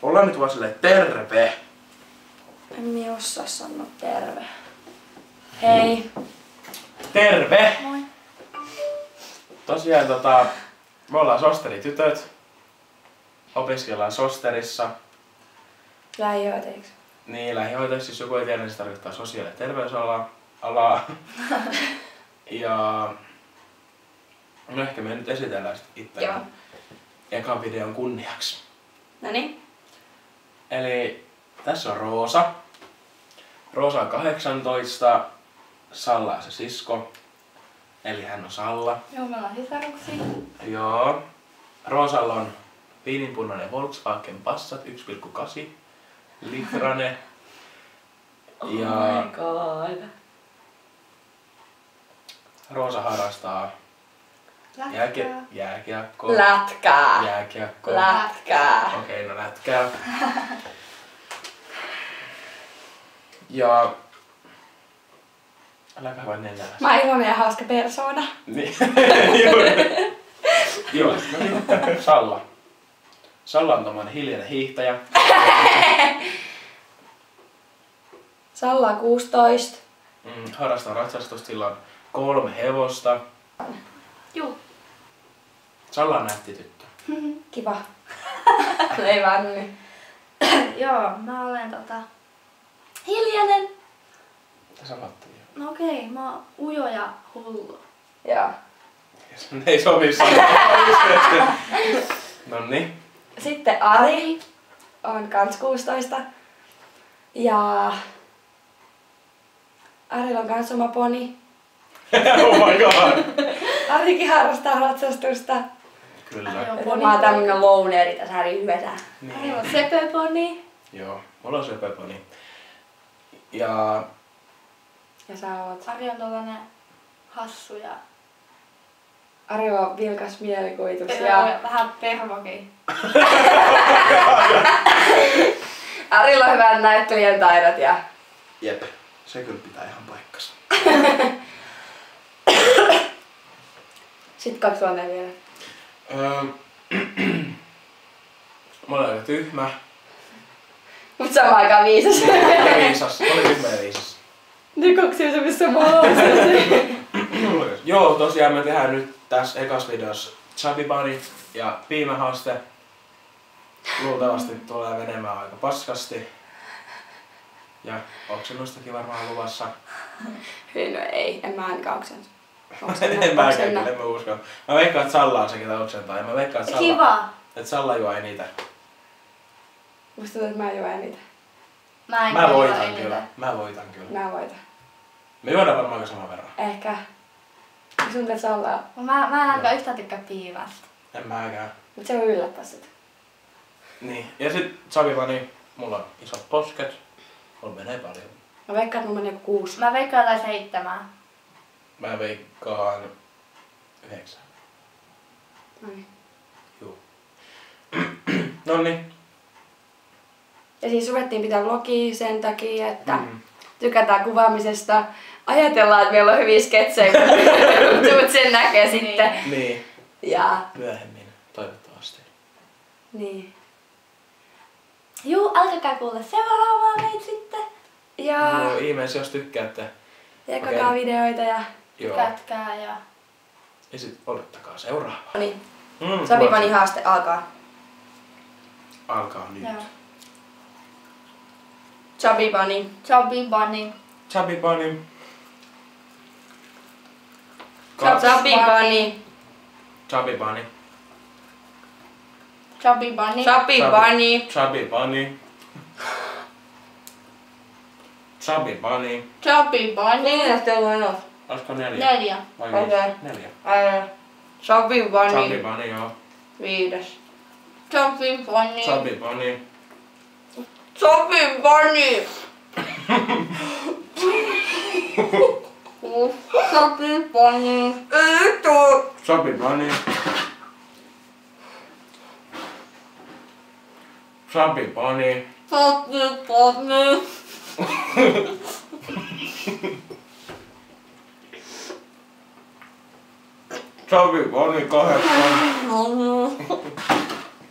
ollaan nyt vaan silleen terve. En minä osaa sanoa terve. Hei. Terve! Moi. Tosiaan me ollaan sosteritytöt. Opiskellaan sosterissa. Lähihoitajaksi. Niin, lähihoitajaksi, siis joku ei tiedä, niin se tarkoittaa sosiaali- ja terveysalaa. Ja no ehkä me nyt esitellään sit itse ekan videon kunniaksi. Noniin. Eli tässä on Roosa. Roosa on 18. Salla on se sisko. Eli hän on Salla. Joo, me ollaan sisaruksia. Joo. Roosalla on viininpunainen Volkswagen Passat 1,8 litranen. Ja Oh my god. Roosa harrastaa jääkiekkoa. Lätkää. Jääkiekkoa. Lätkää. Okei, no lätkää. Ja äläkä vain nenällä. Mä oon iloinen ja hauska persoona. Niin. Joo. No niin. Salla. Salla on tommonen hiljainen hiihtäjä. Salla on 16. Harrastaa ratsastusta, sillä on 3 hevosta. Juu. Salla on nätti tyttö. Kiva. Ei vaan niin. Joo, mä olen hiljainen. Mitä sä ajattelit? No okei, mä oon ujo ja hullu. Joo. Ne ei sovi sanoa. Noniin. Sitten Ari on kans 16. Ja Arilla on kans oma poni. Oh my god. Arikin harrastaa ratsastusta. Kyllä. Mä oon tämmönen louneri tässä Ari yhdessä. Niin. Meillä on sepöponi. Joo, mulla on söpöponi. Ja Ja sä oot. Ari on tollanen hassu ja Ari on vilkas mielikuvitus ja vähän pervokin. Arilla on hyvät näyttelijän taidot ja jep, se kyllä pitää ihan paikkansa. sit 2 vuotta vielä. Mä olen aika tyhmä. Mut samaan aikaan viisas. Ja viisas. Mä olin tyhmä ja viisas. Ne 2 semmoista mahdollisuus. Joo, tosiaan me tehdään nyt tässä ekas videossa Chubby Bunny ja piimähaaste. Luultavasti tulee menemään aika paskasti. Ja oksennustakin varmaan luvassa. No ei, en mä ainakaan oksenna. En mäkään kyllä, en mä usko. Mä veikkaan, että Salla on se, ketä oksentaa. Ja mä veikkaan, että Salla, Kiva! että Salla juo enitä. Musta tuntuu, että mä juon eniten. Mä voitan kyllä. Mä voitan kyllä. Mä voitan. Me juodaan varmaan aika saman verran. Ehkä. Sun pitäis olla. Mä en ainakaan yhtään tykkää piimästä. En mäkään. Mut se voi yllättää sit. Niin. Ja sit Chubby Bunny, mulla on isot posket. Mulla menee paljon. Mä veikkaan, että mulla menee 6. Mä veikkaan jotain 7. Mä veikkaan 9. Noin. Juu. Noniin. Ja siis ruvettiin pitää vlogia sen takia, että tykätään kuvaamisesta. Ajatellaan, että meillä on hyviä sketsejä, mutta sen näkee sitten. Niin. Ja Myöhemmin, toivottavasti. niin. Juu, alkakaa kuulla seuraavaa meitä sitten. Ja Joo, ihmeessä jos tykkäätte. jakakaa videoita ja Joo. Tykätkää ja Ja sit odottakaa seuraavaa. niin. Mm, Chubby Bunny haaste alkaa. Alkaa nyt. joo. Chubby Bunny. Chubby Bunny. Chubby Bunny. Chubby Bunny. Chubby Bunny. Chubby Bunny. Chubby Bunny. Chubby Bunny. Chubby Bunny. Chubby Bunny. Niin, sitten on enough. Olisiko 4? 4. Vai Okei. 5? 4. Chubby Bunny. Chubby Bunny, joo. 5. Chubby Bunny. Chubby Bunny. Chubby Bunny. Chubby Bunny. Chubby Bunny. Chubby Bunny. Chubby Bunny. Chubby Bunny 8.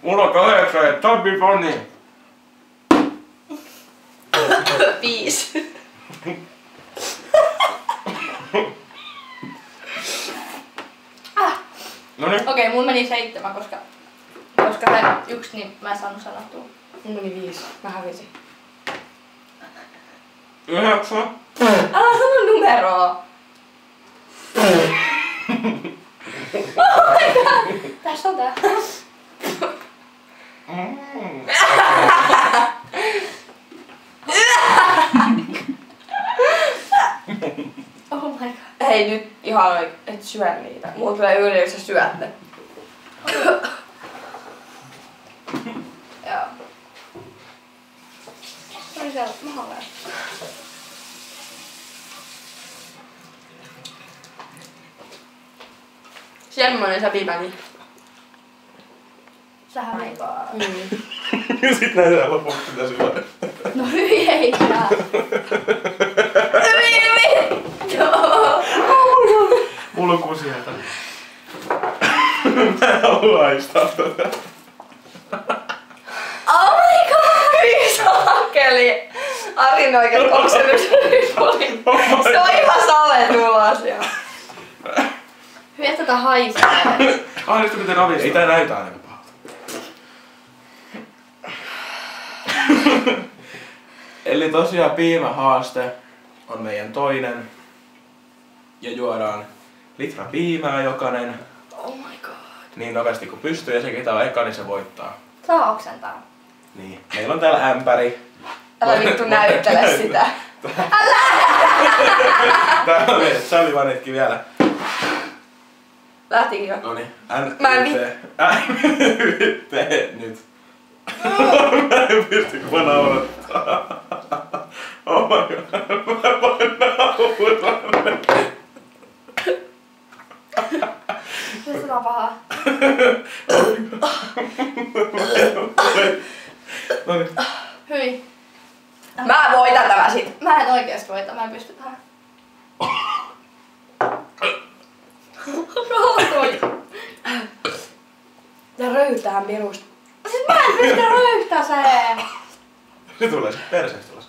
Mulla on 8 ja Chubby Bunny. 5. Noniin. Okei, mun meni 7, koska se 1, niin mä en saanut sanottua. Mun meni 5. Mä hävisin. 9. Älä sano numeroa. Tässä on tää. Oh my god. Hei nyt ihan et syö niitä. Mulla tulee yli, jos sä syöt ne. Joo. Se oli siellä mahalla. Semmonen se pipäni. Sähän ei vaan. Ja sit näytetään lopuksi sitä syödä. No hyvin ei saa. Joo. Mulla on kusiaita. Mä haluan haistaa tätä. Oh my god! Hyi saakeli! Arin oikein oksennusripuli. Se on ihan saletulos jo. Hyvin, että tätä haisee. Nyt pitää ravistaa. Ei tää näytä ainakaan pahalta. Eli tosiaan piimähaaste on meidän toinen. Ja juodaan litra piimää jokainen. Oh my god. Niin nopeasti kuin pystyy ja se ketä on eka, niin se voittaa. Saa oksentaa. Niin. Meillä on täällä ämpäri. Älä vittu näyttele sitä. Täällä on meidän savivanitkin vielä. Lähtikin jo. Noniin. Mä en Tee nyt. Mä en pysty kun mä naurattaa. Oh my god. Mä voin nauraa. Nyt on pahaa. Noniin. Hyi. Mä voitan tämä sit. Mä en oikeesti voita, mä en pysty tähän. Rootui. Ja röytää pirusta. Siis mä en pysty röyhtäseen. Se tulee sit perseestä tulos.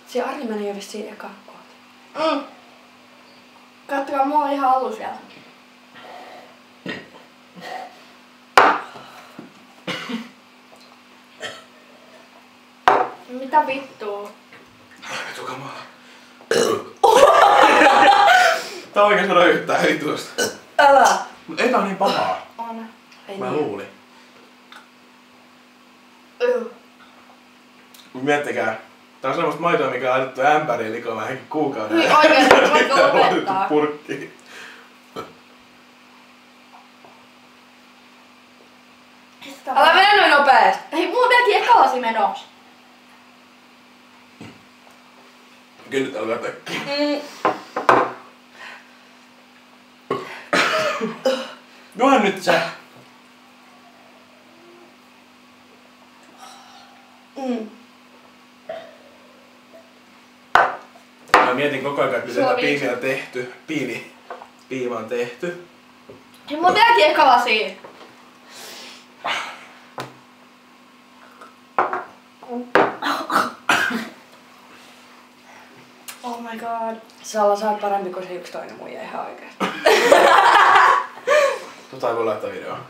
Se Ari meni jo vissiin ekaan kohta. Kattokaa, mulla on ihan alus vielä. Mitä vittua? Vitu kamaa. Tää oikeesti röyhtää hitusta. Älä! Ei tää on niin pahaa. On. Ei Mä niin. luulin. Mut miettikää. Tää on semmoista maitoa, mikä on laitettu ämpäriin likoon vähänkin kuukauden. Hyi oikeesti, voitko Tää on laitettu lopettaa? purkkiin. Älä mene noin nopeesti. Hei, mulla on vieläkin eka lasi menossa. Kyllä nyt alkaa tökkiä. Juo nyt sä. Mä mietin koko ajan, että miten Sulla tää on viisi. piimi on tehty. Piima on tehty. Hei, mulla on vieläkin eka lasi. Oh my god. Sä oot parempi kuin se yksi toinen muija ihan oikeesti. Tota ei voi laittaa videoon.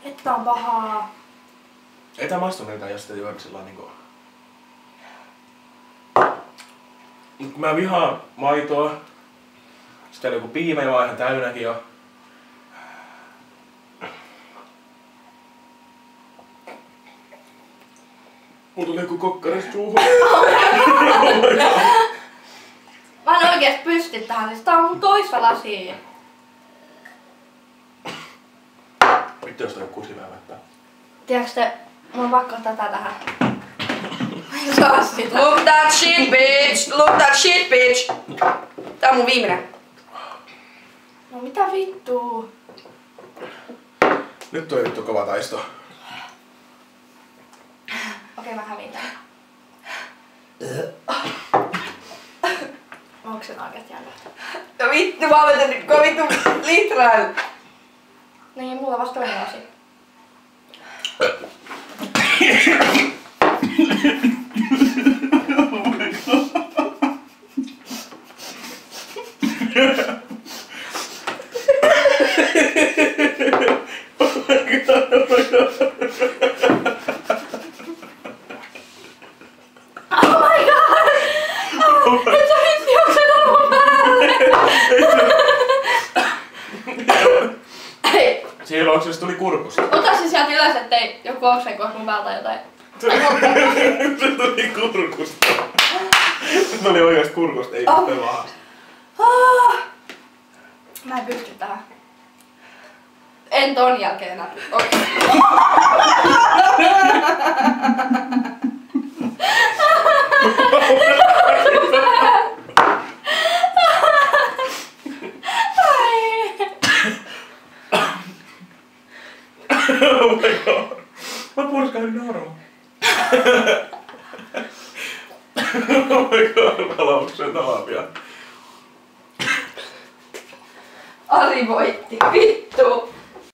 Että on pahaa. Ei tää maistu miltään, jos sitä juoda sillään niinku... Mut kun mä vihaan maitoa, sitten oli joku piimä jo ihan täynnäkin jo. Mulla tuli joku kokkaris suuhun. Mä en oikeesti pysty tähän, siis tää on mun toista lasia. Vittu jos toi kusi väimättää. Tiedätkö te, mulla on pakko ottaa tää tähän. Ei saa sitä. Look that shit bitch! Look that shit bitch! Tää on mun viimeinen. No mitä vittua? Nyt toi vittu kova taisto. Okei, mä hävin tän. se nugget jäänyt? No vittu, mä oon vetänyt vittu litran. Niin, mulla vasta toinen osi. Silloin se tuli kurkusta. Ota se sieltä ylös, ettei joku oksenkoisi mun päältä jotain. Se tuli kurkusta. Se tuli oikeasti kurkusta, ei oh. Pevahasta. Mä en pysty tähän. En ton jälkeen enää. Okay. Oh my god. Mä purskahdin nauramaan. Oh my god, mä lausun sen talapia. Ari voitti, vittu!